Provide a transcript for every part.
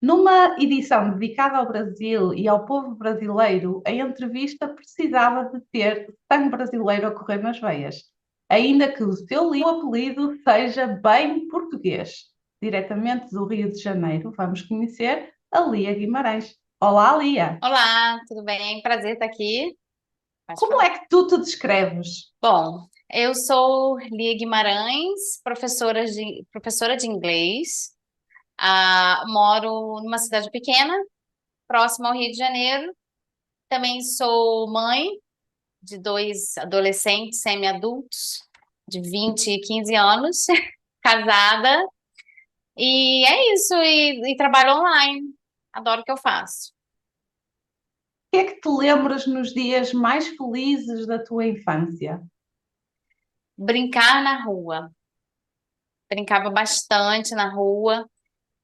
Numa edição dedicada ao Brasil e ao povo brasileiro, a entrevista precisava de ter sangue brasileiro a correr nas veias, ainda que o seu apelido seja bem português. Diretamente do Rio de Janeiro, vamos conhecer a Lia Guimarães. Olá, Lia! Olá, tudo bem? Prazer estar aqui. Pode Como falar. é que tu te descreves? Bom, eu sou Lia Guimarães, professora de inglês. Moro numa cidade pequena, próxima ao Rio de Janeiro. Também sou mãe de dois adolescentes semi-adultos, de 20 e 15 anos, casada. E é isso, e trabalho online. Adoro o que eu faço. O que é que te lembras nos dias mais felizes da tua infância? Brincar na rua. Brincava bastante na rua.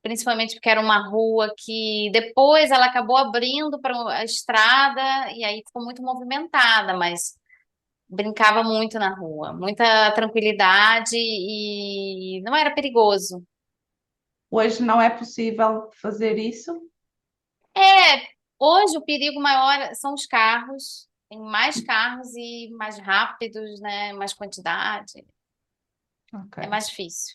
Principalmente porque era uma rua que depois ela acabou abrindo para a estrada e aí ficou muito movimentada, mas brincava muito na rua, muita tranquilidade e não era perigoso. Hoje não é possível fazer isso? É, hoje o perigo maior são os carros, tem mais carros e mais rápidos, né, mais quantidade, Ok. é mais difícil.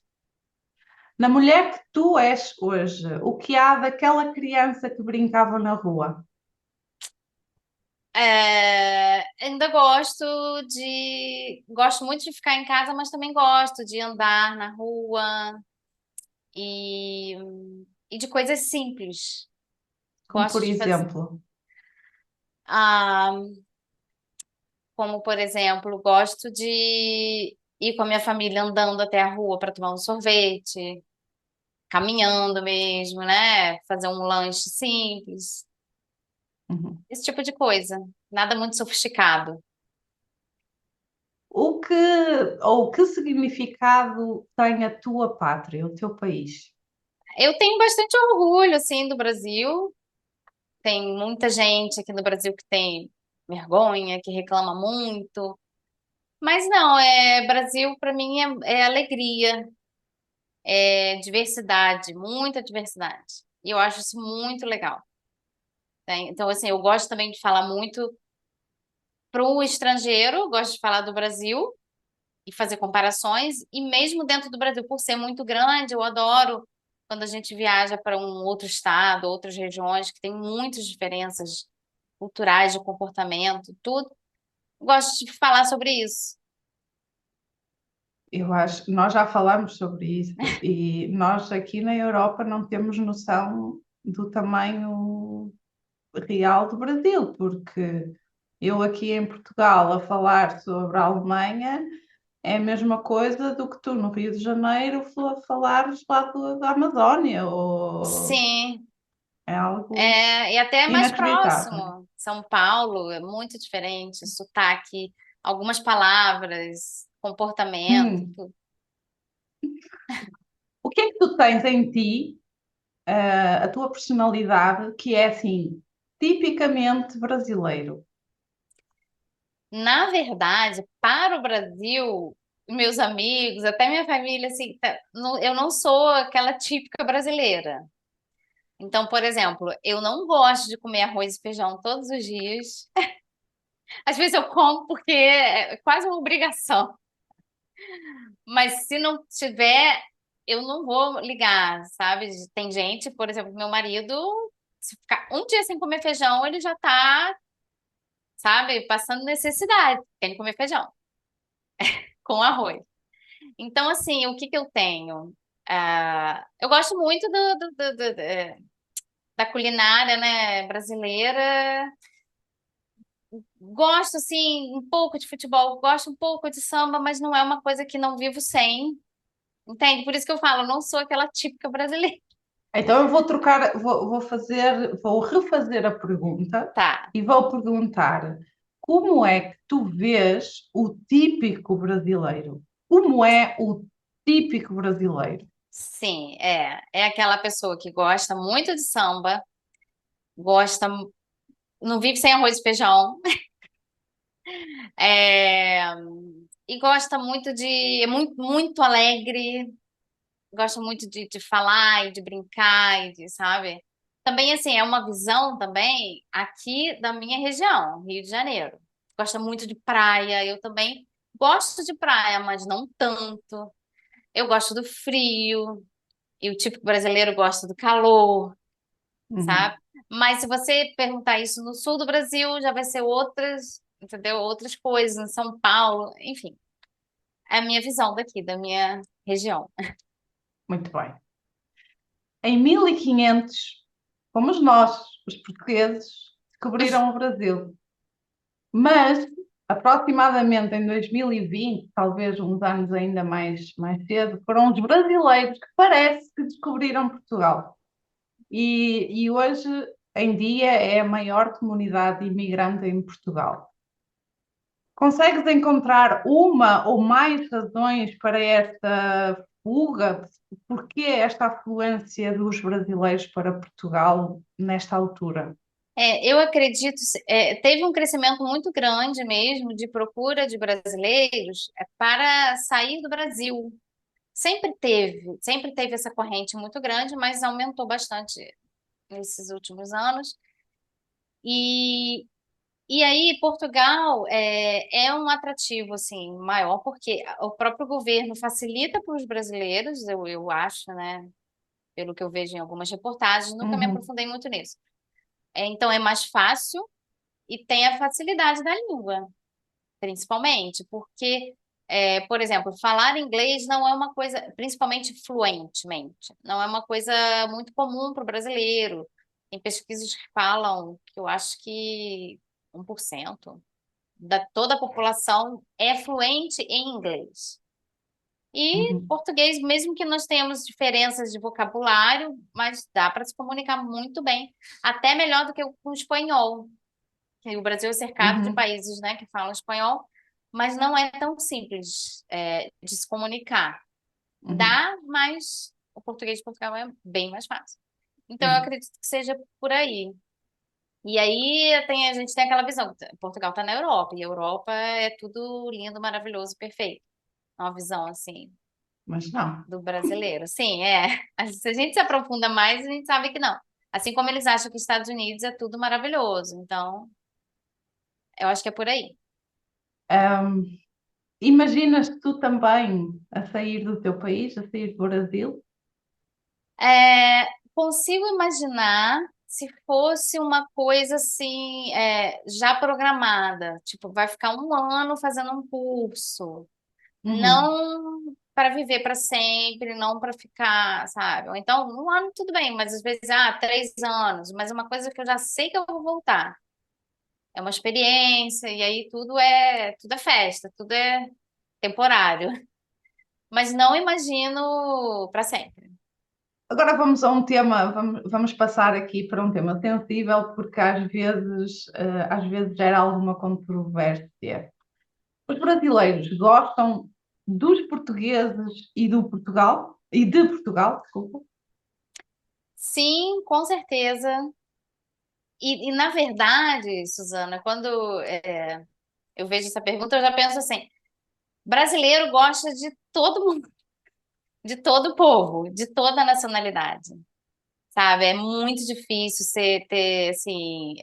Na mulher que tu és hoje, o que há daquela criança que brincava na rua? Ainda gosto muito de ficar em casa, mas também gosto de andar na rua e, e de coisas simples. Como por Gosto de fazer, exemplo, ah, como por exemplo, gosto de ir com a minha família andando até a rua para tomar um sorvete, caminhando mesmo, né? Fazer um lanche simples, uhum. esse tipo de coisa. Nada muito sofisticado. O que ou que significado tem a tua pátria, o teu país? Eu tenho bastante orgulho, assim, do Brasil. Tem muita gente aqui no Brasil que tem vergonha, que reclama muito. Mas não, Brasil para mim é alegria, é diversidade, muita diversidade. E eu acho isso muito legal. Tá? Então, assim, eu gosto também de falar muito para o estrangeiro, gosto de falar do Brasil e fazer comparações. E mesmo dentro do Brasil, por ser muito grande, eu adoro quando a gente viaja para um outro estado, outras regiões que tem muitas diferenças culturais, de comportamento, tudo. Gosto de falar sobre isso. Eu acho que nós já falamos sobre isso e nós aqui na Europa não temos noção do tamanho real do Brasil, porque eu aqui em Portugal a falar sobre a Alemanha é a mesma coisa do que tu no Rio de Janeiro falares lá da Amazónia, ou Sim, é algo e até mais inacreditável. próximo. São Paulo é muito diferente, sotaque, algumas palavras, comportamento, Hum, tudo. o que é que tu tens em ti, a tua personalidade, que é assim, tipicamente brasileiro? Na verdade, para o Brasil, meus amigos, até minha família, assim, eu não sou aquela típica brasileira. Então, por exemplo, eu não gosto de comer arroz e feijão todos os dias. Às vezes eu como porque é quase uma obrigação. Mas se não tiver, eu não vou ligar, sabe? Tem gente, por exemplo, meu marido, se ficar um dia sem comer feijão, ele já tá, sabe, passando necessidade, querendo comer feijão com arroz. Então, assim, o que que eu tenho? Eu gosto muito da culinária, né, brasileira. Gosto, assim, um pouco de futebol, gosto um pouco de samba, mas não é uma coisa que não vivo sem. Entende? Por isso que eu falo, eu não sou aquela típica brasileira. Então eu vou trocar, vou refazer a pergunta Tá. e vou perguntar como é que tu vês o típico brasileiro? Como é o típico brasileiro? Sim, é aquela pessoa que gosta muito de samba, gosta, não vive sem arroz e feijão, é, e gosta muito é muito, muito alegre, gosta muito de falar e de brincar e de, sabe? também, assim, é uma visão também aqui da minha região, Rio de Janeiro. Gosta muito de praia, eu também gosto de praia, mas não tanto. Eu gosto do frio, e o típico brasileiro gosta do calor, sabe? Uhum. Mas se você perguntar isso no sul do Brasil, já vai ser outras, entendeu? Outras coisas, em São Paulo, enfim. É a minha visão daqui, da minha região. Muito bem. Em 1500, fomos nós, os portugueses, descobriram o Brasil. Mas, aproximadamente em 2020, talvez uns anos ainda mais cedo, foram os brasileiros que parece que descobriram Portugal. E hoje em dia é a maior comunidade imigrante em Portugal. Consegues encontrar uma ou mais razões para esta fuga? Porquê esta afluência dos brasileiros para Portugal nesta altura? Eu acredito, teve um crescimento muito grande mesmo de procura de brasileiros para sair do Brasil. Sempre teve essa corrente muito grande, mas aumentou bastante nesses últimos anos. E, e aí, Portugal é um atrativo assim maior, porque o próprio governo facilita para os brasileiros, eu acho, né? Pelo que eu vejo em algumas reportagens, nunca me Uhum, aprofundei muito nisso. Então, é mais fácil e tem a facilidade da língua, principalmente, porque, por exemplo, falar inglês não é uma coisa, principalmente fluentemente, não é uma coisa muito comum para o brasileiro. Tem pesquisas que falam que eu acho que 1% da toda a população é fluente em inglês. E uhum, português, mesmo que nós tenhamos diferenças de vocabulário, mas dá para se comunicar muito bem, até melhor do que o espanhol. Que o Brasil é cercado de uhum, países, né, que falam espanhol, mas não é tão simples, de se comunicar. uhum, Dá, mas o português de Portugal é bem mais fácil. Então, eu uhum, acredito que seja por aí. E aí a gente tem aquela visão, que Portugal está na Europa, e a Europa é tudo lindo, maravilhoso, perfeito. É uma visão, assim, mas não. do brasileiro. Sim, é. Se a gente se aprofunda mais, a gente sabe que não. Assim como eles acham que os Estados Unidos é tudo maravilhoso. Então, eu acho que é por aí. Ahm, imaginas tu também a sair do teu país, a sair do Brasil? Consigo imaginar se fosse uma coisa assim, já programada. Tipo, vai ficar um ano fazendo um curso. Uhum, Não para viver para sempre, não para ficar, sabe? Ou então, um ano tudo bem, mas às vezes, 3 anos. Mas é uma coisa que eu já sei que eu vou voltar. É uma experiência, e aí tudo é festa, tudo é temporário. Mas não imagino para sempre. agora vamos a um tema, vamos passar aqui para um tema sensível, porque às vezes gera alguma controvérsia. Os brasileiros gostam dos portugueses e do Portugal, e de Portugal, desculpa. Sim, com certeza. E na verdade, Suzana, quando eu vejo essa pergunta, eu já penso assim: brasileiro gosta de todo mundo, de todo o povo, de toda a nacionalidade, sabe? É muito difícil você ter, assim,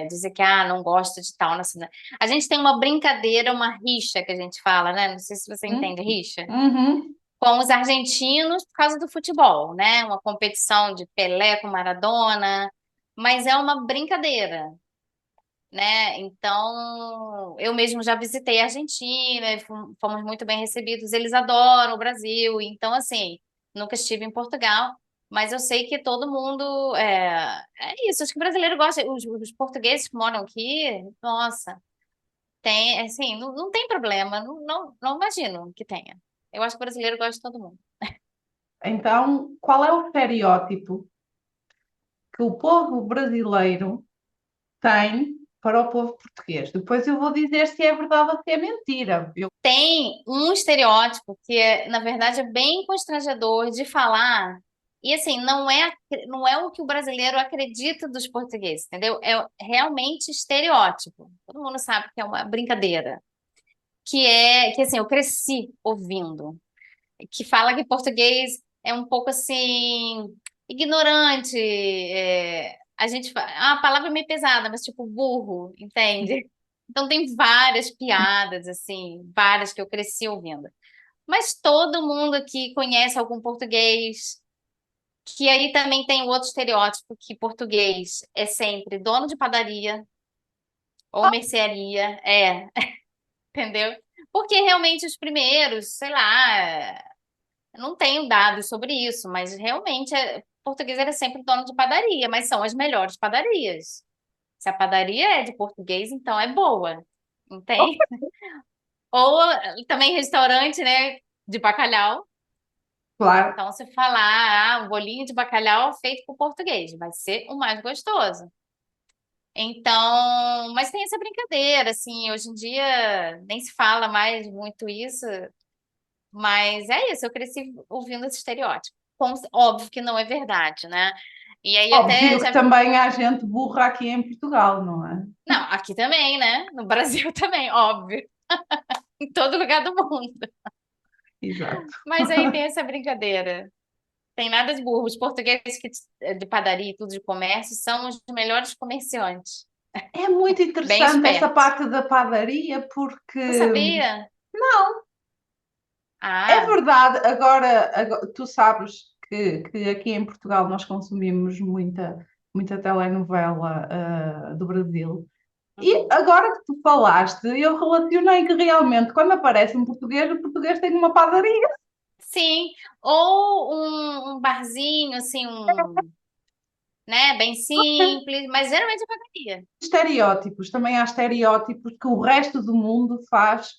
dizer que não gosta de tal nacionalidade. A gente tem uma brincadeira, uma rixa que a gente fala, né? Não sei se você Hum? entende rixa. Uhum, Com os argentinos por causa do futebol, né? Uma competição de Pelé com Maradona, mas é uma brincadeira, né? Então, eu mesmo já visitei a Argentina, e fomos muito bem recebidos. Eles adoram o Brasil, então, assim, nunca estive em Portugal, mas eu sei que todo mundo é isso. Acho que o brasileiro gosta, os portugueses que moram aqui, nossa, tem, assim, não tem problema, não imagino que tenha. Eu acho que o brasileiro gosta de todo mundo. então, qual é o estereótipo que o povo brasileiro tem para o povo português? Depois eu vou dizer se é verdade ou se é mentira. Tem um estereótipo que na verdade, é bem constrangedor de falar. E assim, não é o que o brasileiro acredita dos portugueses, entendeu? É realmente estereótipo. Todo mundo sabe que é uma brincadeira. Que assim, eu cresci ouvindo, que fala que português é um pouco assim. ignorante, a gente a palavra é meio pesada, mas tipo burro, entende? Então tem várias piadas assim, várias que eu cresci ouvindo. Mas todo mundo aqui conhece algum português, que aí também tem o outro estereótipo que português é sempre dono de padaria ou mercearia, entendeu? Porque realmente os primeiros, sei lá, eu não tenho dados sobre isso, mas realmente português era sempre dono de padaria, mas são as melhores padarias. Se a padaria é de português, então é boa, entende? Ou também restaurante, né, de bacalhau. Claro. Então, se falar, um bolinho de bacalhau feito por português, vai ser o mais gostoso. Então, mas tem essa brincadeira, assim, hoje em dia nem se fala mais muito isso, mas é isso, eu cresci ouvindo esse estereótipo. Óbvio que não é verdade, né? E aí até Óbvio que já. também há gente burra aqui em Portugal, não é? Não, aqui também, né? No Brasil também, óbvio. Em todo lugar do mundo. Exato. Mas aí tem essa brincadeira. Tem nada de burro. Os portugueses de padaria e tudo de comércio são os melhores comerciantes. É muito Bem interessante essa espertos. parte da padaria, porque Não sabia? é Ah, verdade, agora tu sabes que aqui em Portugal nós consumimos muita telenovela do Brasil. E uhum. agora que tu falaste, eu relacionei que realmente quando aparece um português, o português tem uma padaria. Sim. Ou um barzinho, assim, né? Bem simples, mas geralmente é padaria. Estereótipos, também há estereótipos que o resto do mundo faz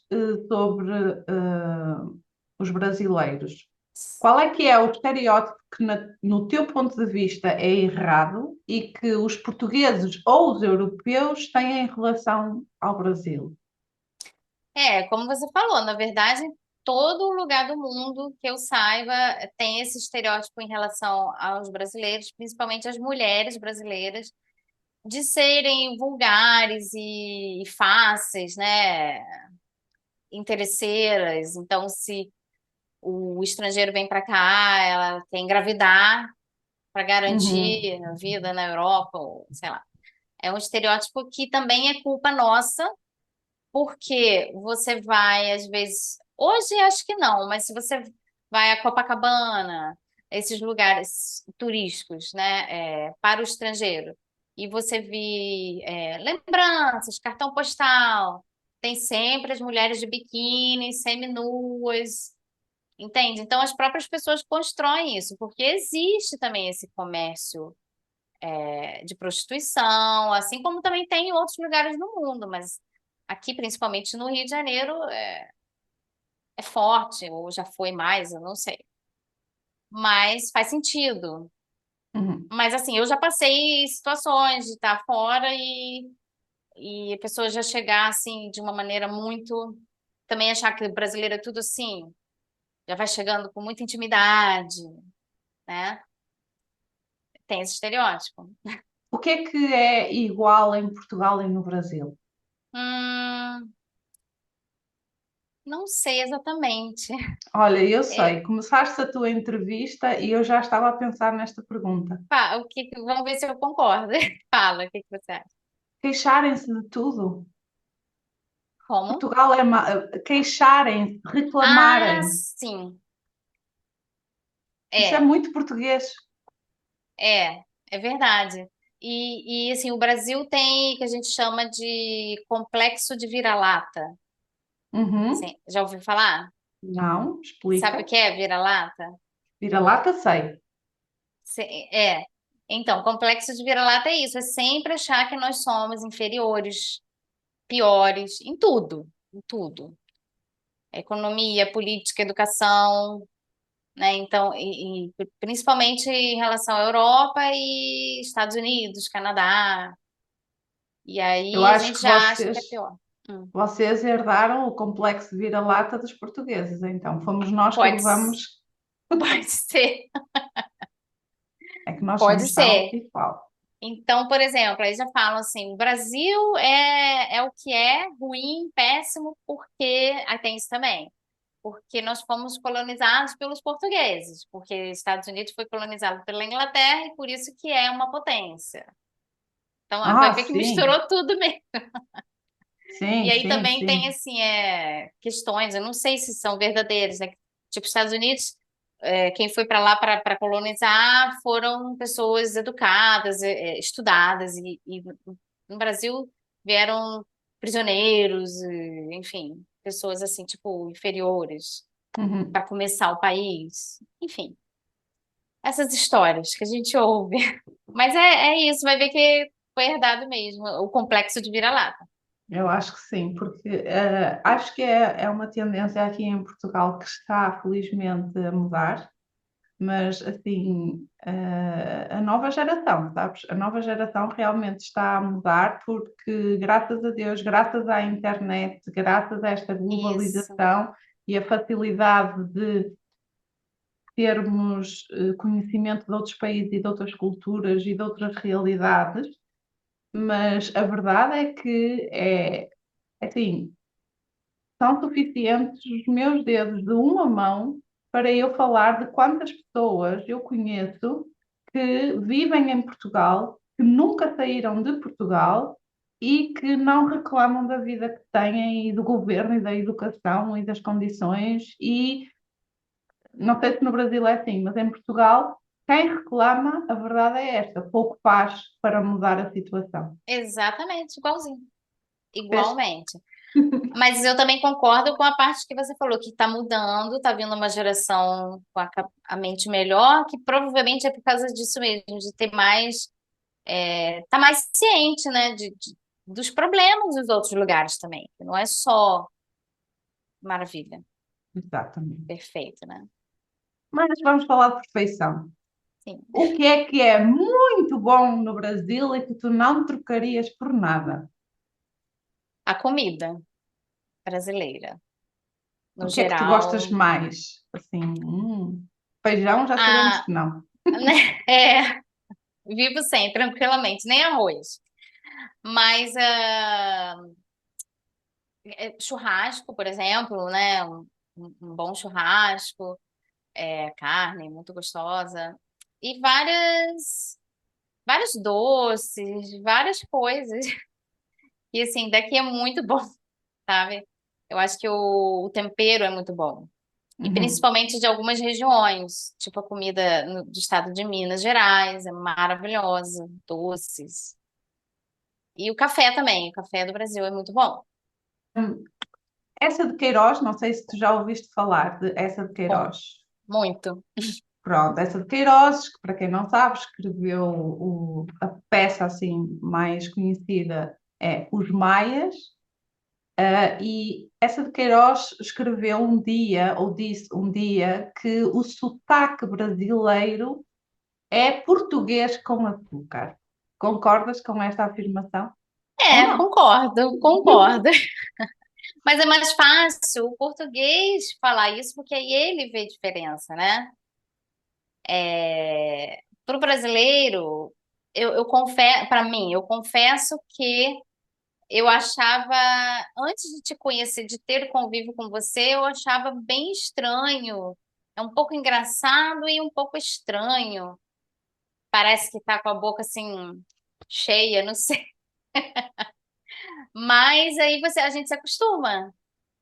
sobre os brasileiros. Qual é que é o estereótipo que, no teu ponto de vista, é errado e que os portugueses ou os europeus têm em relação ao Brasil? Como você falou, na verdade, todo lugar do mundo que eu saiba tem esse estereótipo em relação aos brasileiros, principalmente as mulheres brasileiras, de serem vulgares e fáceis, né? Interesseiras. Então, se o estrangeiro vem para cá, ela quer engravidar para Uhum, garantir a vida na Europa, ou sei lá. É um estereótipo que também é culpa nossa, porque você vai, às vezes, hoje acho que não, mas se você vai a Copacabana, esses lugares turísticos, né, para o estrangeiro, e você vê lembranças, cartão postal, tem sempre as mulheres de biquíni, seminuas, entende? Então as próprias pessoas constroem isso, porque existe também esse comércio de prostituição, assim como também tem em outros lugares do mundo, mas aqui, principalmente no Rio de Janeiro, é forte, ou já foi mais, eu não sei. Mas faz sentido. uhum. Mas assim, eu já passei situações de estar fora e a pessoa já chegar assim de uma maneira muito. Também achar que o brasileiro é tudo assim, já vai chegando com muita intimidade, né? Tem esse estereótipo. O que é igual em Portugal e no Brasil? Hum, não sei exatamente. Olha, eu É, sei, começaste a tua entrevista e eu já estava a pensar nesta pergunta. vamos ver se eu concordo. Fala, o que que você acha? Queixarem-se de tudo. Como? Portugal é queixarem-se, Ah, reclamarem. sim. Isso é É, muito português. é verdade. Assim, o Brasil tem o que a gente chama de complexo de vira-lata. Uhum. Já ouviu falar? Não, Sabe o explica. que é vira-lata? Vira-lata, sei. É. Então, complexo de vira-lata é isso, é sempre achar que nós somos inferiores, piores, em tudo, em tudo. Economia, política, educação, né? Então, principalmente em relação à Europa e Estados Unidos, Canadá. E Eu aí a acho gente que já acha que é pior. Hum. vocês herdaram o complexo de vira-lata dos portugueses. Então, fomos nós que Pode, levamos. pode ser, É que nós pode somos tal ser. e qual. Então, por exemplo, aí já falam assim, o Brasil é o que é ruim, péssimo, porque aí tem isso também. porque nós fomos colonizados pelos portugueses, porque Estados Unidos foi colonizado pela Inglaterra e por isso que é uma potência. Então, vai Ah, ver que sim, misturou tudo mesmo. E sim, aí sim, também tem, sim. assim, questões, eu não sei se são verdadeiras, né? Tipo, Estados Unidos, quem foi para lá para colonizar foram pessoas educadas, estudadas, e no Brasil vieram prisioneiros, enfim, pessoas assim, tipo, inferiores Uhum. para começar o país. Enfim, essas histórias que a gente ouve. Mas é isso, vai ver que foi herdado mesmo, o complexo de vira-lata. Eu acho que sim, porque acho que é uma tendência aqui em Portugal que está felizmente a mudar, mas assim, a nova geração, sabes? A nova geração realmente está a mudar porque, graças a Deus, graças à internet, graças a esta Isso, globalização e a facilidade de termos conhecimento de outros países e de outras culturas e de outras realidades, mas a verdade é que assim, são suficientes os meus dedos de uma mão para eu falar de quantas pessoas eu conheço que vivem em Portugal, que nunca saíram de Portugal e que não reclamam da vida que têm e do governo e da educação e das condições. E não sei se no Brasil é assim, mas em Portugal, quem reclama, a verdade é esta: pouco faz para mudar a situação. exatamente, igualzinho. Vês? Igualmente. Mas eu também concordo com a parte que você falou, que está mudando, está vindo uma geração com a mente melhor, que provavelmente é por causa disso mesmo, de ter mais, tá mais ciente, né, dos problemas dos outros lugares também, que não é só maravilha, Exatamente. perfeito, né? Mas vamos falar de perfeição. Sim. O que é muito bom no Brasil e que tu não trocarias por nada? A comida brasileira, O no que é que tu gostas geral, mais? Assim, feijão, já sabemos a, que não. né, vivo sem, tranquilamente, nem arroz. Mas churrasco, por exemplo, né? Um bom churrasco, carne muito gostosa. E vários doces, várias coisas. E assim, daqui é muito bom, sabe? Eu acho que o tempero é muito bom. E Uhum. principalmente de algumas regiões, tipo a comida do estado de Minas Gerais, é maravilhosa, doces. E o café também, o café do Brasil é muito bom. Essa de Queiroz, não sei se tu já ouviste falar de essa de Bom, Queiroz. muito. Pronto, essa de Queiroz, que para quem não sabe, escreveu a peça assim mais conhecida é Os Maias, e essa de Queiroz escreveu um dia, ou disse um dia, que o sotaque brasileiro é português com açúcar. Concordas com esta afirmação? Ou não? Concordo, concordo. Mas é mais fácil o português falar isso, porque aí ele vê diferença, né? Para o brasileiro, eu confesso, para mim, eu confesso que eu achava, antes de te conhecer, de ter convívio com você, eu achava bem estranho. É um pouco engraçado e um pouco estranho. Parece que tá com a boca assim cheia, não sei. Mas aí a gente se acostuma,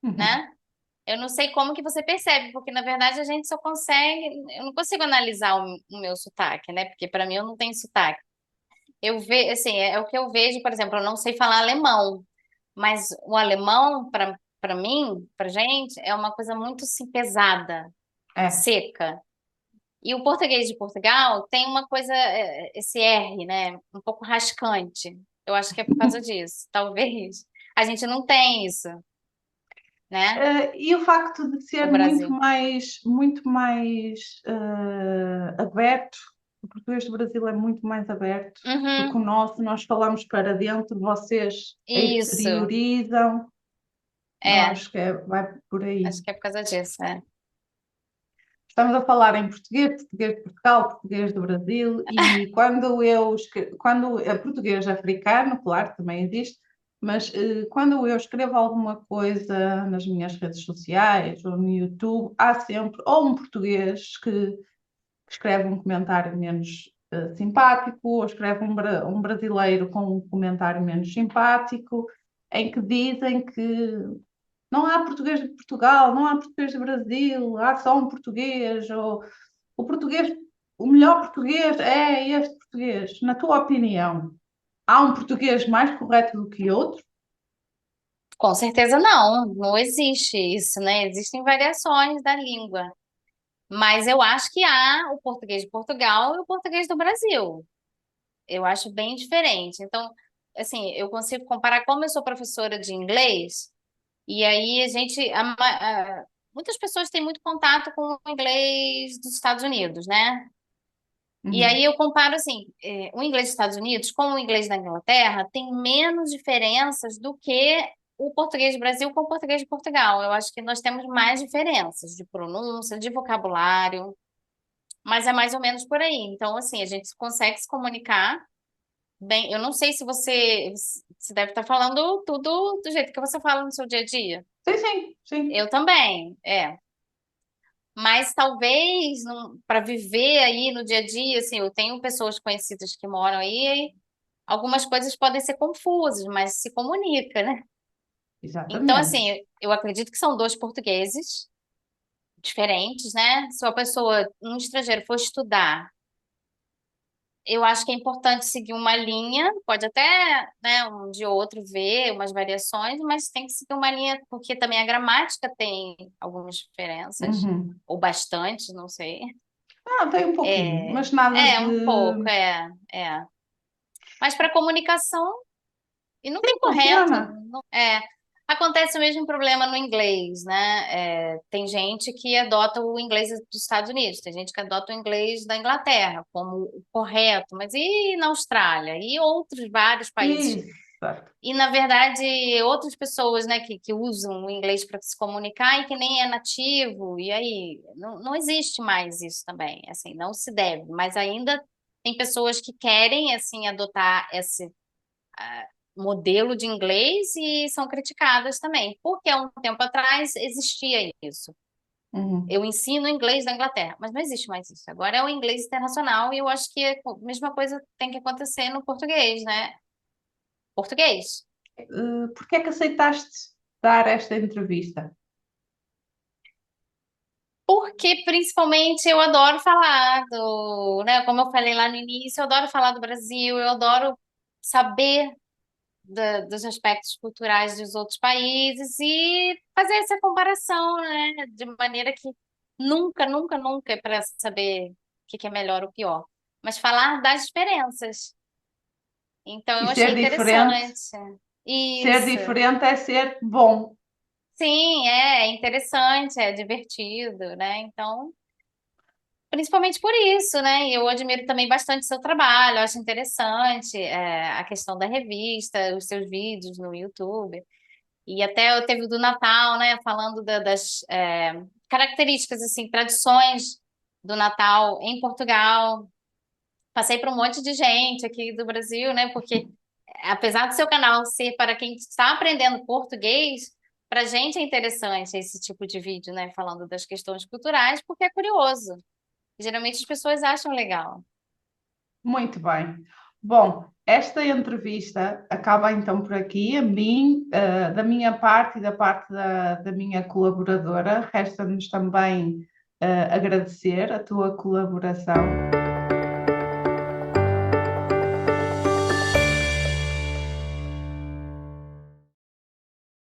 Uhum. né? Eu não sei como que você percebe, porque na verdade a gente só consegue, eu não consigo analisar o meu sotaque, né? Porque para mim eu não tenho sotaque. Eu vejo, assim, é o que eu vejo, por exemplo, eu não sei falar alemão, mas o alemão para mim, pra gente, é uma coisa muito assim, pesada, É. seca. E o português de Portugal tem uma coisa, esse R, né? Um pouco rascante. Eu acho que é por causa disso, talvez. A gente não tem isso, né? E o facto de ser No Brasil. muito mais aberto, o português do Brasil é muito mais aberto do que o Uhum, nosso, nós falamos para dentro, vocês isso. exteriorizam, eu É, acho que vai por aí. acho que é por causa disso, é. Estamos a falar em português, português de Portugal, português do Brasil, e quando português africano, claro, também existe, Mas quando eu escrevo alguma coisa nas minhas redes sociais ou no YouTube, há sempre ou um português que escreve um comentário menos simpático, ou escreve um brasileiro com um comentário menos simpático, em que dizem que não há português de Portugal, não há português do Brasil, há só um português, ou o português, o melhor português é este português. Na tua opinião, há um português mais correto do que outro? Com certeza não, não existe isso, né? Existem variações da língua. Mas eu acho que há o português de Portugal e o português do Brasil. Eu acho bem diferente. Então, assim, eu consigo comparar como eu sou professora de inglês, e aí muitas pessoas têm muito contato com o inglês dos Estados Unidos, né? E Uhum. aí eu comparo assim, o inglês dos Estados Unidos com o inglês da Inglaterra tem menos diferenças do que o português do Brasil com o português de Portugal. Eu acho que nós temos mais diferenças de pronúncia, de vocabulário, mas é mais ou menos por aí. Então, assim, a gente consegue se comunicar bem. Eu não sei se você deve estar falando tudo do jeito que você fala no seu dia a dia. Sim, sim, sim. Eu também, é. Mas talvez para viver aí no dia a dia, assim, eu tenho pessoas conhecidas que moram aí, e algumas coisas podem ser confusas, mas se comunica, né? Então, Exatamente. assim, eu acredito que são dois portugueses diferentes, né? Se uma pessoa, um estrangeiro, for estudar, eu acho que é importante seguir uma linha, pode até, né, um de outro ver umas variações, mas tem que seguir uma linha, porque também a gramática tem algumas diferenças, Uhum. ou bastante, não sei. Ah, tem um pouquinho, É, mas nada é um pouco, de. é. Mas para comunicação, e não Sim, tem correto, funciona. acontece o mesmo problema no inglês, né? Tem gente que adota o inglês dos Estados Unidos, tem gente que adota o inglês da Inglaterra como o correto, mas e na Austrália? E outros vários países? Exato. E, na verdade, outras pessoas, né, que usam o inglês para se comunicar e que nem é nativo, e aí não existe mais isso também, assim, não se deve, mas ainda tem pessoas que querem, assim, adotar esse modelo de inglês e são criticadas também, porque há um tempo atrás existia isso. Uhum. Eu ensino inglês da Inglaterra, mas não existe mais isso. Agora é o inglês internacional e eu acho que a mesma coisa tem que acontecer no português, né? Português. Por que é que aceitaste dar esta entrevista? Porque principalmente eu adoro falar né, como eu falei lá no início, eu adoro falar do Brasil, eu adoro saber dos aspectos culturais dos outros países e fazer essa comparação, né, de maneira que nunca é para saber o que é melhor ou pior, mas falar das diferenças. Então E eu achei interessante. ser Isso. diferente é ser bom. Sim, é interessante, é divertido, né? Então, principalmente por isso, né? E eu admiro também bastante seu trabalho, eu acho interessante a questão da revista, os seus vídeos no YouTube. E até eu teve o do Natal, né? Falando das características, assim, tradições do Natal em Portugal. Passei para um monte de gente aqui do Brasil, né? Porque apesar do seu canal ser para quem está aprendendo português, para a gente é interessante esse tipo de vídeo, né? Falando das questões culturais, porque é curioso. Geralmente as pessoas acham legal. Muito bem. Bom, esta entrevista acaba então por aqui. A mim, da minha parte e da parte da minha colaboradora, resta-nos também agradecer a tua colaboração.